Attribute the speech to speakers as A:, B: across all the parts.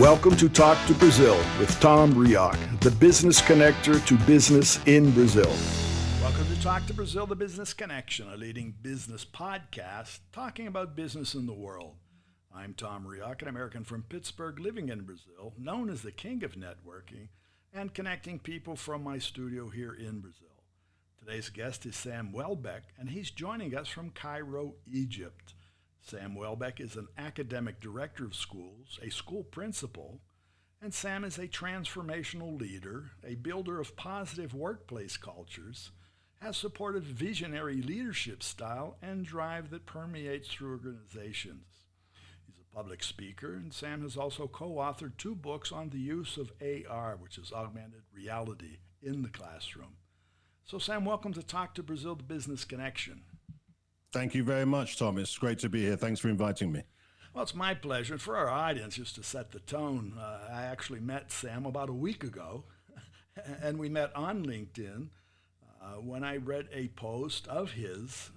A: Welcome to Talk to Brazil with Tom Reaoch, the business connector to business in Brazil. Welcome to Talk to Brazil, the business connection, a leading business podcast talking about business in the world. I'm Tom Reaoch, an American from Pittsburgh living in Brazil, known as the king of networking and connecting people from my studio here in Brazil. Today's guest is Sam Welbeck, and he's joining us from Cairo, Egypt. Sam Welbeck is an academic director of schools, a school principal, and Sam is a transformational leader, a builder of positive workplace cultures, has supported visionary leadership style and drive that permeates through organizations. He's a public speaker, and Sam has also co-authored 2 books on the use of AR, which is Augmented Reality, in the classroom. So Sam, welcome to Talk to Brazil, the Business Connection.
B: Thank you very much, Tom. It's great to be here. Thanks for inviting me.
A: Well, it's my pleasure. And for our audience, just to set the tone, I actually met Sam about a week ago, and we met on LinkedIn when I read a post of his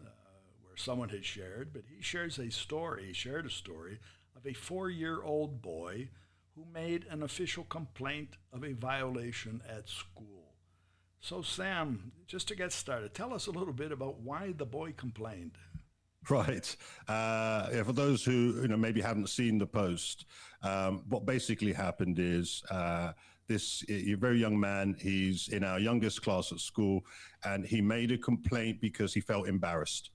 A: where someone had shared, but he shared a story of a 4-year-old boy who made an official complaint of a violation at school. So Sam, just to get started, tell us a little bit about why the boy complained.
B: Right. For those who maybe haven't seen the post, what basically happened is this very young man, he's in our youngest class at school, and he made a complaint because he felt embarrassed.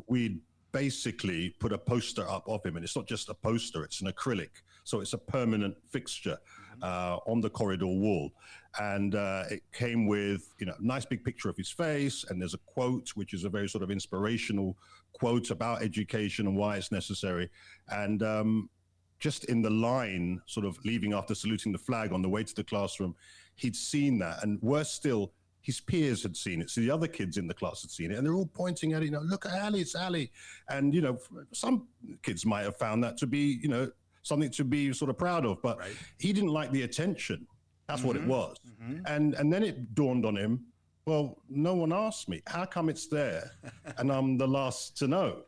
B: We basically put a poster up of him, and it's not just a poster, it's an acrylic. So it's a permanent fixture on the corridor wall. And it came with, a nice big picture of his face. And there's a quote, which is a very sort of inspirational quote about education and why it's necessary. And just in the line, sort of leaving after saluting the flag on the way to the classroom, he'd seen that. And worse still, his peers had seen it. So the other kids in the class had seen it. And they're all pointing at it, look at Ali, it's Ali. And, some kids might have found that to be, something to be sort of proud of. But he didn't like the attention. That's what it was. And then it dawned on him, well, no one asked me. How come it's there? And I'm the last to know.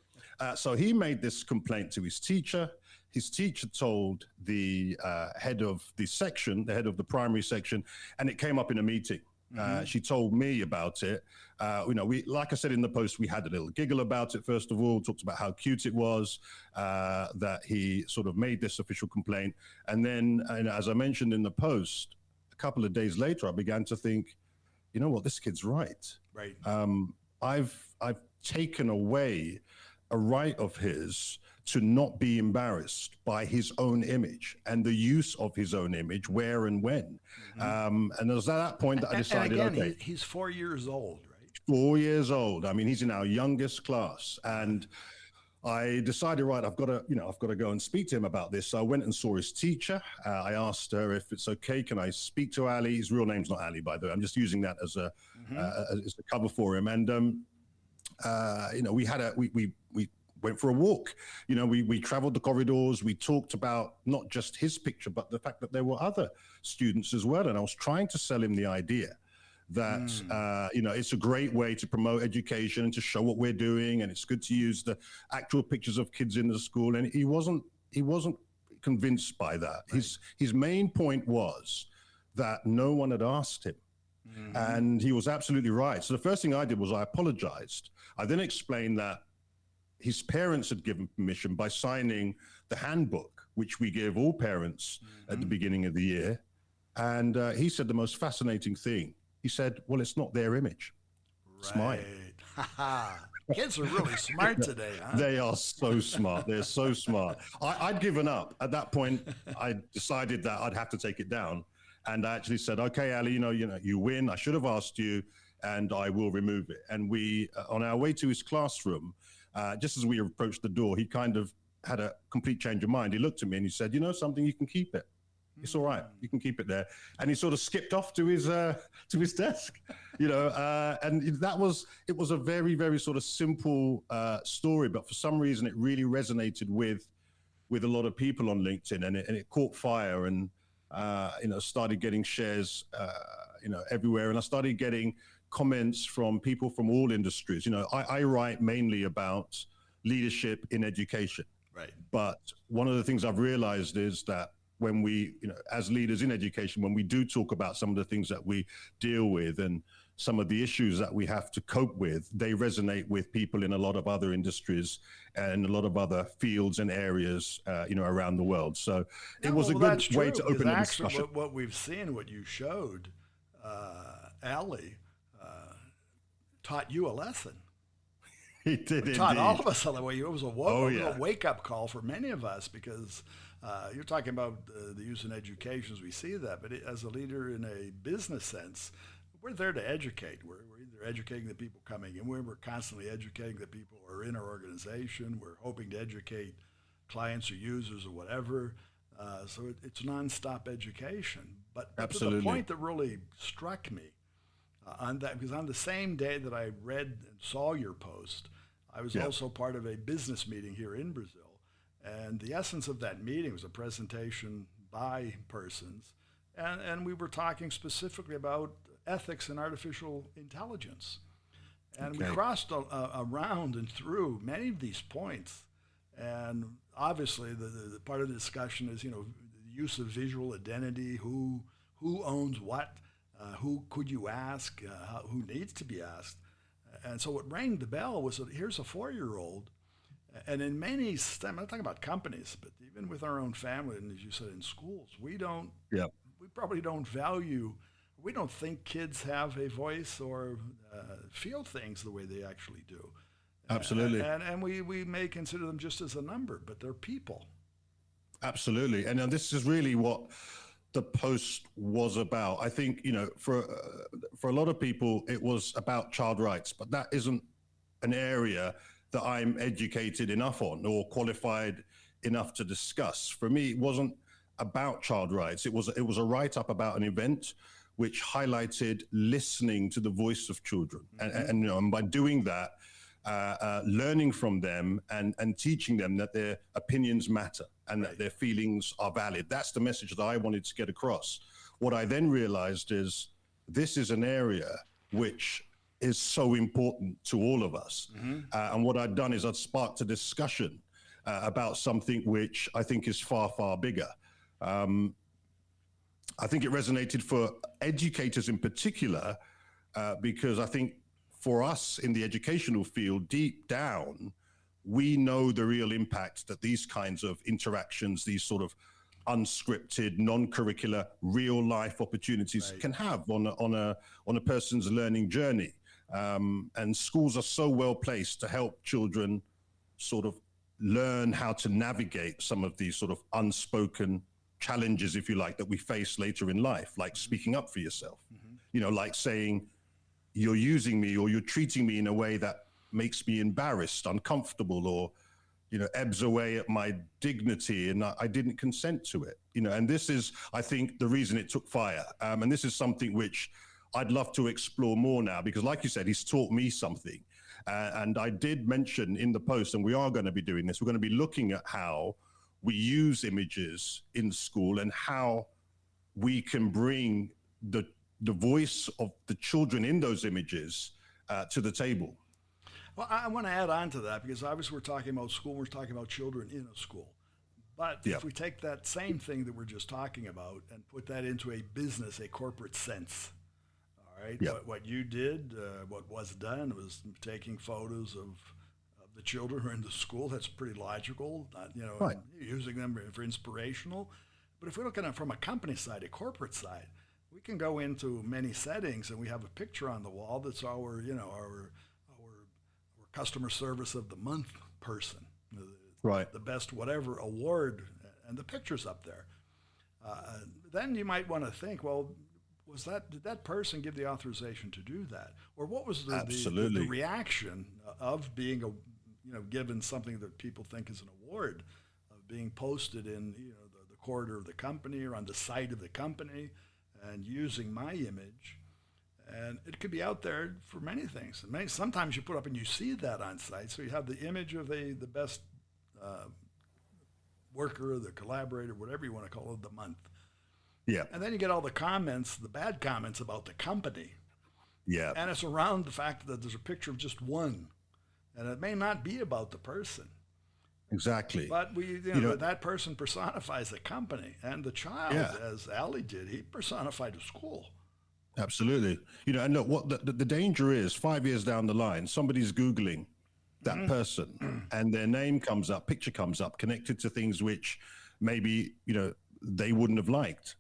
B: So he made this complaint to his teacher. His teacher told the head of the section, the head of the primary section, and it came up in a meeting. She told me about it. We, like I said in the post, we had a little giggle about it. First of all, talked about how cute it was that he sort of made this official complaint. And then, as I mentioned in the post, a couple of days later, I began to think, you know what, this kid's right.
A: Right.
B: I've taken away a right of his to not be embarrassed by his own image and the use of his own image, where and when. And it was at that point that I decided,
A: and again,
B: okay.
A: He's 4 years old, right?
B: 4 years old. I mean, he's in our youngest class. And I decided, right, I've got to go and speak to him about this. So I went and saw his teacher. I asked her if it's okay, can I speak to Ali? His real name's not Ali, by the way. I'm just using that as a cover for him. And, we went for a walk. We traveled the corridors. We talked about not just his picture, but the fact that there were other students as well. And I was trying to sell him the idea that, it's a great way to promote education and to show what we're doing. And it's good to use the actual pictures of kids in the school. And he wasn't convinced by that. Right. His main point was that no one had asked him. And he was absolutely right. So the first thing I did was I apologized. I then explained that his parents had given permission by signing the handbook, which we give all parents at the beginning of the year. And he said the most fascinating thing. He said, well, it's not their image. It's mine.
A: Kids are really smart today, huh?
B: They are so smart. They're so smart. I'd given up. At that point, I decided that I'd have to take it down. And I actually said, okay, Ali, you win. I should have asked you, and I will remove it. And we, on our way to his classroom, just as we approached the door, he kind of had a complete change of mind. He looked at me and he said, something, you can keep it. It's all right. You can keep it there. And he sort of skipped off to his desk, and it was a very, very sort of simple story, but for some reason it really resonated with a lot of people on LinkedIn, and it caught fire and, started getting shares, everywhere. And I started getting comments from people from all industries. I write mainly about leadership in education.
A: Right.
B: But one of the things I've realized is that when we, as leaders in education, when we do talk about some of the things that we deal with and some of the issues that we have to cope with, they resonate with people in a lot of other industries and a lot of other fields and areas, around the world. So it was a good way to open a discussion.
A: What we've seen, what you showed, Ali, taught you a lesson.
B: He did.
A: It taught all of us on the way. It was a wake-up call for many of us, because you're talking about the use in education as we see that, but as a leader in a business sense, we're there to educate. We're either educating the people coming in, we're constantly educating the people who are in our organization. We're hoping to educate clients or users or whatever. So it's nonstop education. But
B: Absolutely.
A: To the point that really struck me, because on the same day that I read and saw your post, I was also part of a business meeting here in Brazil. And the essence of that meeting was a presentation by persons. And we were talking specifically about ethics and artificial intelligence. And we crossed around and through many of these points. And obviously the part of the discussion is, the use of visual identity, who owns what, who could you ask, who needs to be asked. And so what rang the bell was that here's a 4-year-old, and in many, I'm not talking about companies, but even with our own family, and as you said, in schools, we probably don't value, we don't think kids have a voice or feel things the way they actually do.
B: Absolutely.
A: And we may consider them just as a number, but they're people.
B: Absolutely. And this is really what the post was about. I think, for a lot of people, it was about child rights, but that isn't an area that I'm educated enough on or qualified enough to discuss. For me, it wasn't about child rights. It was a write-up about an event which highlighted listening to the voice of children. Mm-hmm. And by doing that, learning from them and teaching them that their opinions matter and that their feelings are valid. That's the message that I wanted to get across. What I then realized is this is an area which is so important to all of us. Mm-hmm. And what I'd done is I'd sparked a discussion about something which I think is far, far bigger. I think it resonated for educators in particular, because I think for us in the educational field, deep down, we know the real impact that these kinds of interactions, these sort of unscripted, non-curricular, real-life opportunities can have on a person's learning journey. And schools are so well placed to help children sort of learn how to navigate some of these sort of unspoken challenges, if you like, that we face later in life, like speaking up for yourself, like saying, you're using me or you're treating me in a way that makes me embarrassed, uncomfortable, or, ebbs away at my dignity, and I didn't consent to it, and this is, I think, the reason it took fire. And this is something which I'd love to explore more now, because like you said, he's taught me something. And I did mention in the post, and we are going to be doing this, we're going to be looking at how we use images in school and how we can bring the voice of the children in those images to the table.
A: Well, I want to add on to that, because obviously we're talking about school, we're talking about children in a school. But if we take that same thing that we're just talking about and put that into a business, a corporate sense, all right, what you did, what was done was taking photos of the children who are in the school. That's pretty logical, using them for inspirational. But if we look at it from a company side, a corporate side, we can go into many settings and we have a picture on the wall that's our customer service of the month person, the best whatever award, and the picture's up there. Then you might want to think, well, did that person give the authorization to do that? Or what was the reaction of being given something that people think is an award, of being posted in the corridor of the company or on the site of the company, and using my image? And it could be out there for many things. Sometimes you put up and you see that on site. So you have the image of the best worker, the collaborator, whatever you want to call it, of the month.
B: Yeah.
A: And then you get all the comments, the bad comments about the company.
B: Yeah.
A: And it's around the fact that there's a picture of just one. And it may not be about the person.
B: Exactly.
A: But that person personifies the company, and the child, as Ali did, he personified the school.
B: Absolutely. And look, what the danger is, 5 years down the line, somebody's Googling that person and their name comes up, picture comes up, connected to things which maybe, they wouldn't have liked,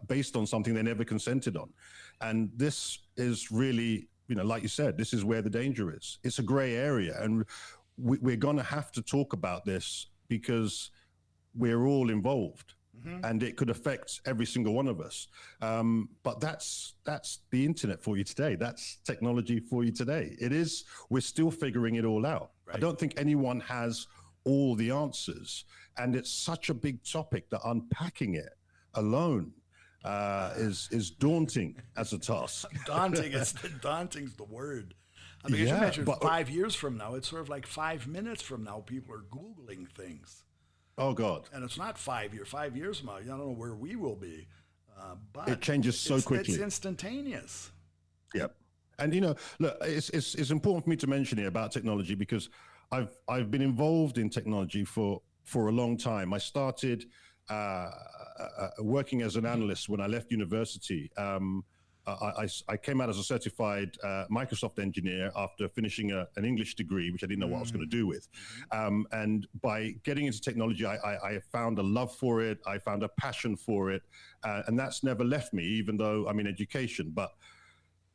B: based on something they never consented on. And this is really, like you said, this is where the danger is. It's a gray area. And we're going to have to talk about this because we're all involved. And it could affect every single one of us. But that's the internet for you today. That's technology for you today. We're still figuring it all out. Right. I don't think anyone has all the answers. And it's such a big topic that unpacking it alone is daunting as a task.
A: Daunting's the word. I mean, you imagine 5 years from now, it's sort of like 5 minutes from now, people are Googling things.
B: Oh, God.
A: And it's not 5 years. 5 years from now, I don't know where we will be. But
B: it changes so quickly.
A: It's instantaneous.
B: Yep. And, look, it's important for me to mention here about technology because I've been involved in technology for a long time. I started working as an analyst when I left university. I came out as a certified Microsoft engineer after finishing an English degree, which I didn't know what I was going to do with. And by getting into technology, I found a love for it. I found a passion for it. And that's never left me, even though I'm in education. But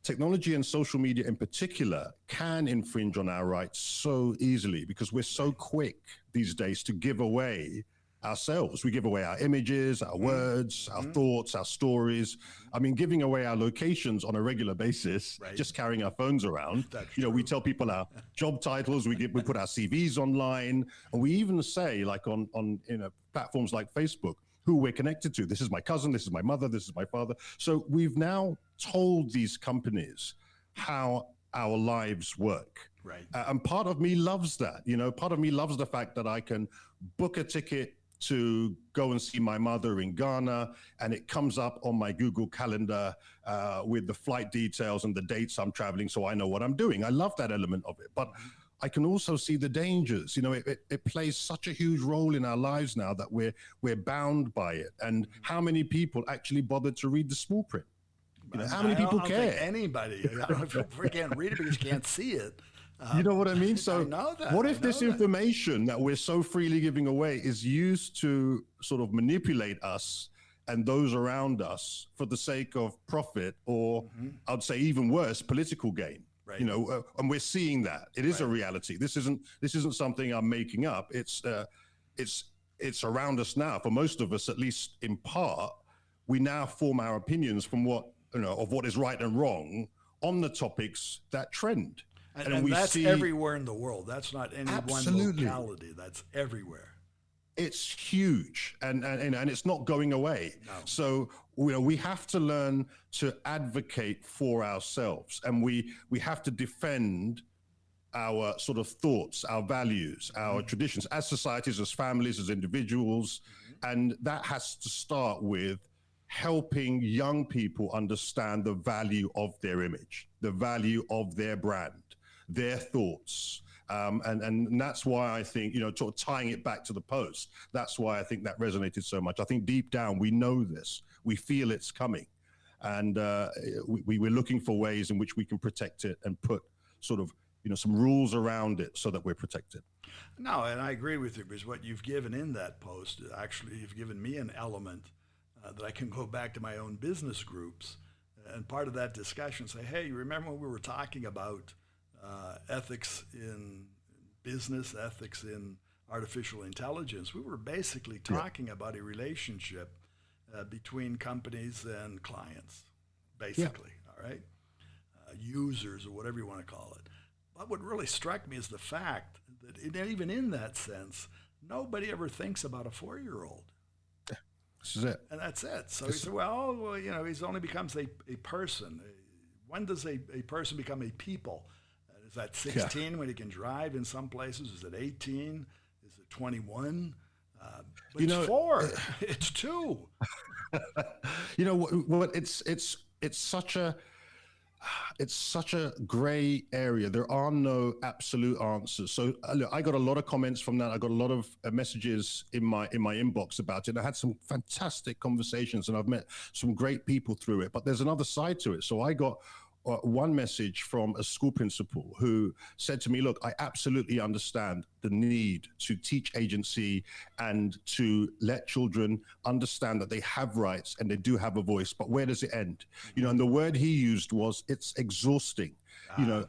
B: technology and social media in particular can infringe on our rights so easily because we're so quick these days to give away ourselves. We give away our images, our words, our thoughts, our stories. I mean, giving away our locations on a regular basis, just carrying our phones around. We tell people our job titles, we put our CVs online, and we even say, like on platforms like Facebook, who we're connected to. This is my cousin, this is my mother, this is my father. So we've now told these companies how our lives work.
A: Right.
B: And part of me loves that. Part of me loves the fact that I can book a ticket to go and see my mother in Ghana, and it comes up on my Google Calendar with the flight details and the dates I'm traveling, so I know what I'm doing. I love that element of it, but I can also see the dangers. It plays such a huge role in our lives now that we're bound by it. And how many people actually bothered to read the small print? How many people care?
A: I don't think anybody. I don't know if you can't read it because you can't see it.
B: You know what I mean? So
A: I know that.
B: What if this information that we're so freely giving away is used to sort of manipulate us and those around us for the sake of profit or I'd say even worse, political gain? Right. And we're seeing that. It is a reality. This isn't something I'm making up. It's around us now. For most of us, at least in part, we now form our opinions from of what is right and wrong on the topics that trend.
A: And that's everywhere in the world. That's not any one locality. That's everywhere.
B: It's huge, and it's not going away.
A: No.
B: So we have to learn to advocate for ourselves, and we have to defend our sort of thoughts, our values, our traditions as societies, as families, as individuals, and that has to start with helping young people understand the value of their image, the value of their brand, their thoughts. And that's why I think, sort of tying it back to the post, that's why I think that resonated so much. I think deep down, we know this, we feel it's coming. And we're looking for ways in which we can protect it and put sort of, some rules around it so that we're protected.
A: No, and I agree with you, because what you've given in that post, actually, you've given me an element that I can go back to my own business groups. And part of that discussion, say, hey, you remember when we were talking about ethics in business, ethics in artificial intelligence? We were basically talking about a relationship between companies and clients, basically, all right? Users, or whatever you want to call it. But what really struck me is the fact that even in that sense, nobody ever thinks about a 4-year-old.
B: This is it.
A: And that's it. So he said, well, he only becomes a person. When does a person become a people? Is that 16 when he can drive in some places? Is it 18? Is it 21? But it's 4. It's 2.
B: What? It's such a it's such a gray area. There are no absolute answers. So look, I got a lot of comments from that. I got a lot of messages in my inbox about it. I had some fantastic conversations, and I've met some great people through it. But there's another side to it. So I got one message from a school principal who said to me, look, I absolutely understand the need to teach agency and to let children understand that they have rights and they do have a voice, but where does it end? You know, and the word he used was, it's exhausting. You know,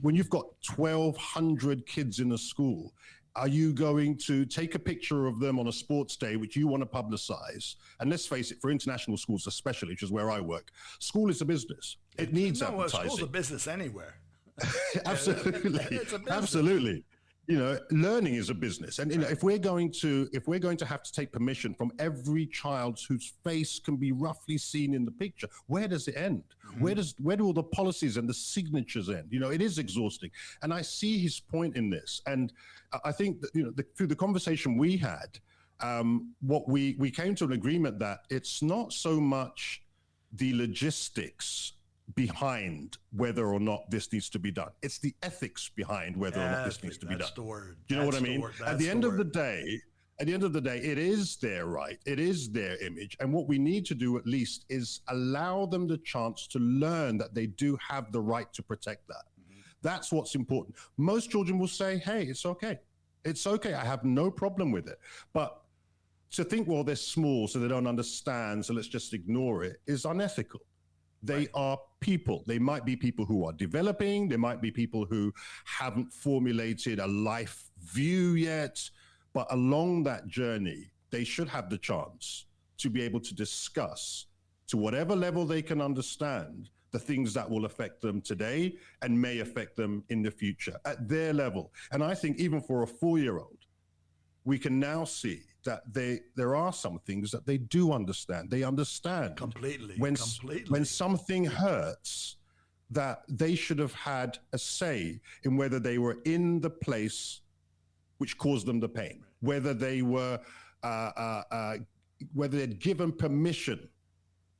B: when you've got 1,200 kids in a school, are you going to take a picture of them on a sports day, which you want to publicize? And let's face it, for international schools especially, which is where I work, school is a business. It needs advertising.
A: School's a business anywhere.
B: Absolutely.
A: It's a business.
B: Absolutely. You know, learning is a business. And, you know, if we're going to have to take permission from every child whose face can be roughly seen in the picture, where does it end? Mm-hmm. Where do all the policies and the signatures end? You know, it is exhausting. And I see his point in this. And I think that, you know, through the conversation we had, what we came to an agreement that it's not so much the logistics behind whether or not this needs to be done. It's the ethics behind whether or not this needs to be done.
A: That's the word.
B: Do you know what I mean? At the end of the day, it is their right. It is their image. And what we need to do at least is allow them the chance to learn that they do have the right to protect that. Mm-hmm. That's what's important. Most children will say, hey, it's okay. It's okay. I have no problem with it. But to think, well, they're small, so they don't understand, so let's just ignore it, is unethical. They are people. They might be people who are developing. They might be people who haven't formulated a life view yet. But along that journey, they should have the chance to be able to discuss, to whatever level they can understand, the things that will affect them today and may affect them in the future at their level. And I think even for a 4-year-old, we can now see that there are some things that they do understand. They understand
A: completely.
B: When something hurts, that they should have had a say in whether they were in the place which caused them the pain, whether they were, whether they'd given permission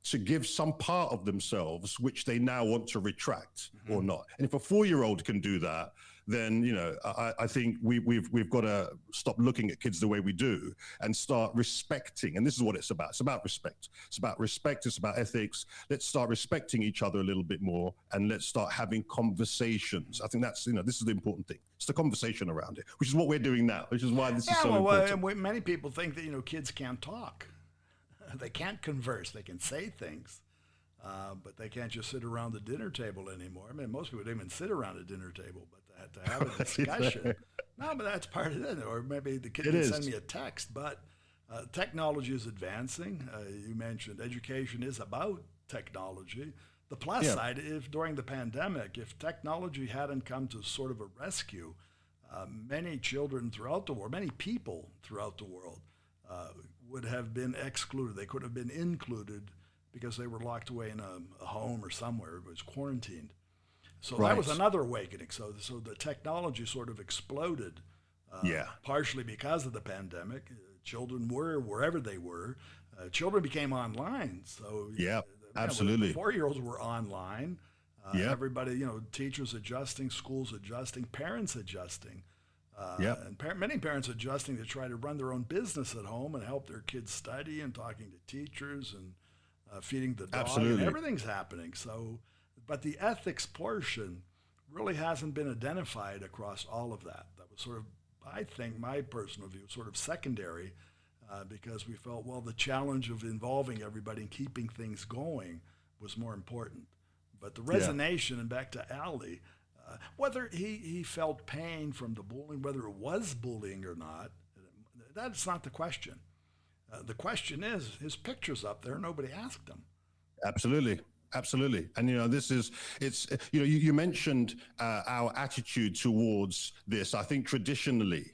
B: to give some part of themselves, which they now want to retract or not. And if a 4-year-old can do that, then, you know, I think we've got to stop looking at kids the way we do and start respecting. And this is what it's about. It's about respect. It's about respect. It's about ethics. Let's start respecting each other a little bit more, and let's start having conversations. I think that's, you know, this is the important thing. It's the conversation around it, which is what we're doing now, which is why this is so important.
A: Many people think that, you know, kids can't talk. They can't converse. They can say things, but they can't just sit around the dinner table anymore. I mean, most people don't even sit around a dinner table, but to have a discussion. No, but that's part of it. Or maybe the kid can send me a text. But technology is advancing. You mentioned education is about technology. The plus side, if during the pandemic, if technology hadn't come to sort of a rescue, many children throughout the world, many people throughout the world would have been excluded. They could have been included because they were locked away in a home or somewhere. It was quarantined. So that was another awakening. So the technology sort of exploded, partially because of the pandemic. Children were wherever they were. Children became online. So
B: absolutely.
A: 4-year-olds were online. Everybody, you know, teachers adjusting, schools adjusting, parents adjusting. And many parents adjusting to try to run their own business at home and help their kids study and talking to teachers and feeding the dog.
B: Absolutely.
A: And everything's happening. So, but the ethics portion really hasn't been identified across all of that. That was sort of, I think, my personal view, sort of secondary, because we felt, well, the challenge of involving everybody and keeping things going was more important. But the resonation, and back to Ali, whether he felt pain from the bullying, whether it was bullying or not, that's not the question. The question is, his picture's up there, nobody asked him.
B: Absolutely. Absolutely. And, you know, you mentioned our attitude towards this. I think traditionally,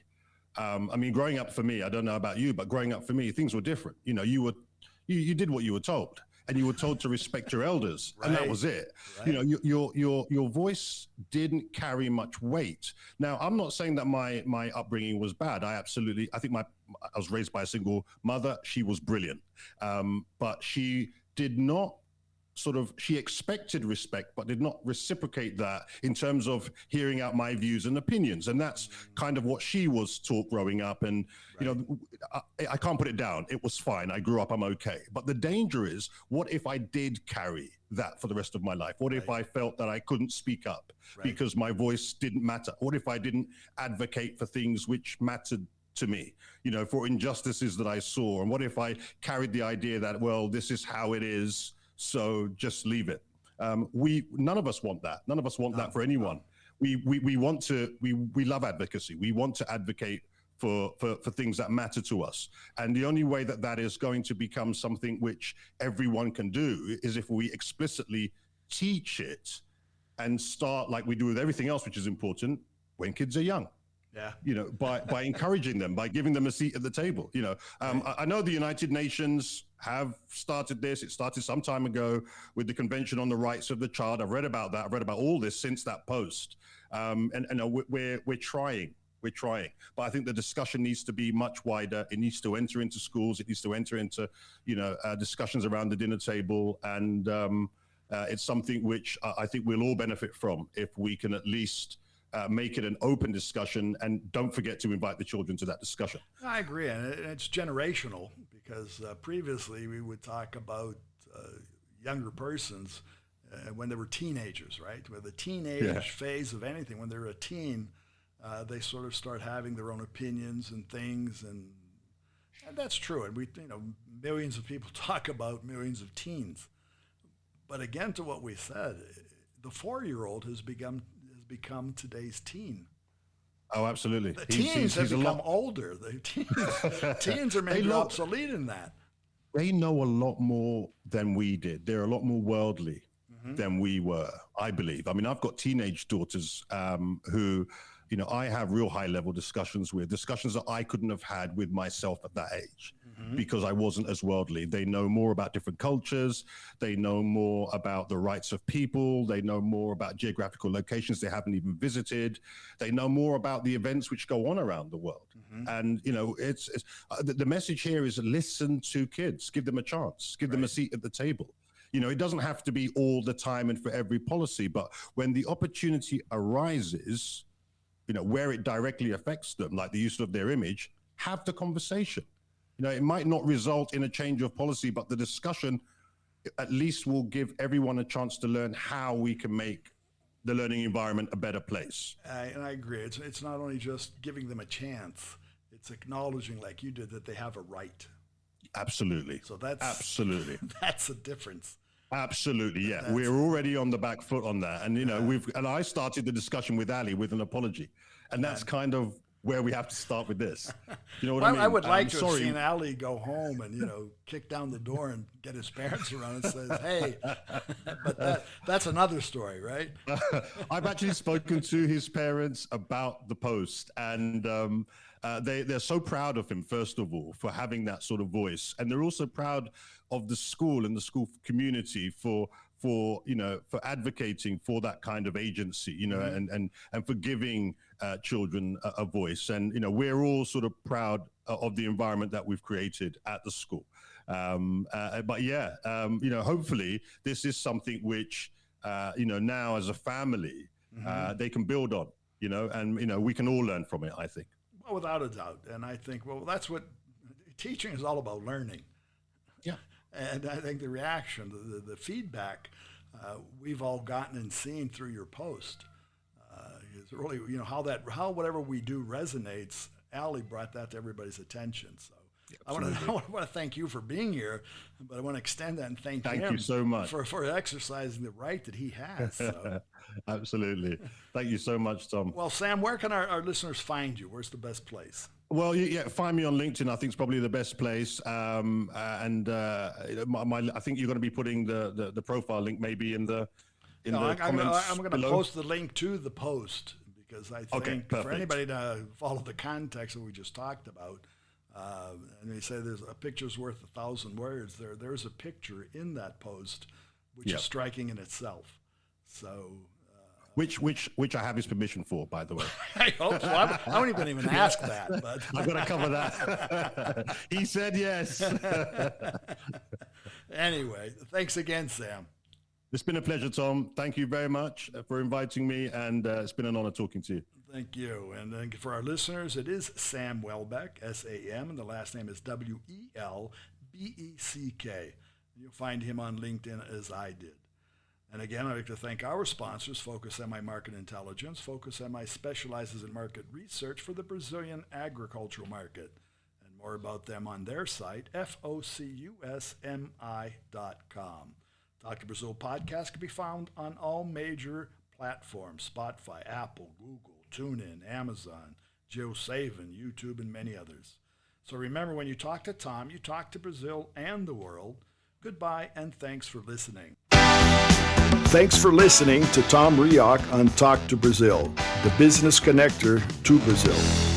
B: I mean, growing up for me, I don't know about you, but growing up for me, things were different. You know, you did what you were told, and you were told to respect your elders, and that was it. Right. You know, your voice didn't carry much weight. Now, I'm not saying that my upbringing was bad. I think I was raised by a single mother. She was brilliant, but she did not she expected respect, but did not reciprocate that in terms of hearing out my views and opinions. And that's kind of what she was taught growing up. And, I can't put it down. It was fine. I grew up, I'm okay. But the danger is, what if I did carry that for the rest of my life? What if I felt that I couldn't speak up because my voice didn't matter? What if I didn't advocate for things which mattered to me, for injustices that I saw? And what if I carried the idea that, well, this is how it is, so just leave it? None of us want that. None of us want that for anyone. We love advocacy. We want to advocate for things that matter to us. And the only way that is going to become something which everyone can do is if we explicitly teach it and start, like we do with everything else, which is important, when kids are young. Yeah. By encouraging them, by giving them a seat at the table. I know the United Nations have started this. It started some time ago with the Convention on the Rights of the Child. I've read about that. I've read about all this since that post. And we're trying. We're trying. But I think the discussion needs to be much wider. It needs to enter into schools. It needs to enter into, discussions around the dinner table. And it's something which I think we'll all benefit from if we can at least make it an open discussion, and don't forget to invite the children to that discussion.
A: I agree, and it's generational, because previously we would talk about younger persons when they were teenagers, right? With the teenage phase of anything, when they're a teen, they sort of start having their own opinions and things, and that's true. And we, millions of people talk about millions of teens. But again, to what we said, the 4-year-old has become today's teen.
B: Oh, absolutely.
A: The teens have become older. The teens are maybe obsolete in that.
B: They know a lot more than we did. They're a lot more worldly than we were, I believe. I mean, I've got teenage daughters who, I have real high-level discussions that I couldn't have had with myself at that age, because I wasn't as worldly. They know more about different cultures. They know more about the rights of people. They know more about geographical locations they haven't even visited. They know more about the events which go on around the world. And, it's the message here is listen to kids, give them a chance, give them a seat at the table. It doesn't have to be all the time and for every policy, but when the opportunity arises, where it directly affects them, like the use of their image, have the conversation. It might not result in a change of policy, but the discussion at least will give everyone a chance to learn how we can make the learning environment a better place.
A: And I agree. It's not only just giving them a chance, it's acknowledging, like you did, that they have a right.
B: Absolutely.
A: So that's the difference.
B: Absolutely, yeah. We're already on the back foot on that. And, I started the discussion with Ali with an apology. And that's kind of where we have to start with this. You know what I mean?
A: I would like to have seen Ali go home and, kick down the door and get his parents around and say, hey, but that's another story, right?
B: I've actually spoken to his parents about the post, and they're so proud of him, first of all, for having that sort of voice. And they're also proud of the school and the school community for advocating for that kind of agency, and for giving children a voice. And, we're all sort of proud of the environment that we've created at the school. Hopefully this is something which, now as a family, they can build on, and, we can all learn from it, I think.
A: Well, without a doubt. And I think, that's what teaching is all about, learning.
B: Yeah.
A: And I think the reaction, the feedback we've all gotten and seen through your post is really, how whatever we do resonates. Ali brought that to everybody's attention. So I want to thank you for being here, but I want to extend that and thank him
B: you so much
A: for exercising the right that he has. So.
B: Absolutely. Thank you so much, Tom.
A: Well, Sam, where can our listeners find you? Where's the best place?
B: Well, find me on LinkedIn. I think it's probably the best place. I think you're going to be putting the profile link maybe in the comments.
A: I'm going to post the link to the post, because I think for anybody to follow the context that we just talked about, and they say there's a picture's worth 1,000 words. There's a picture in that post which is striking in itself. So.
B: Which I have his permission for, by the way.
A: I hope so. I don't even ask that, but
B: I've got to cover that. He said yes.
A: Anyway, thanks again, Sam.
B: It's been a pleasure, Tom. Thank you very much for inviting me, and it's been an honor talking to you.
A: Thank you. And then for our listeners, it is Sam Welbeck, S-A-M, and the last name is W-E-L-B-E-C-K. You'll find him on LinkedIn as I did. And again, I'd like to thank our sponsors, Focus MI Market Intelligence. Focus MI specializes in market research for the Brazilian agricultural market. And more about them on their site, FOCUSMI.com. Talk to Brazil podcast can be found on all major platforms: Spotify, Apple, Google, TuneIn, Amazon, JioSaven, YouTube, and many others. So remember, when you talk to Tom, you talk to Brazil and the world. Goodbye, and thanks for listening.
C: Thanks for listening to Tom Reaoch on Talk to Brazil, the business connector to Brazil.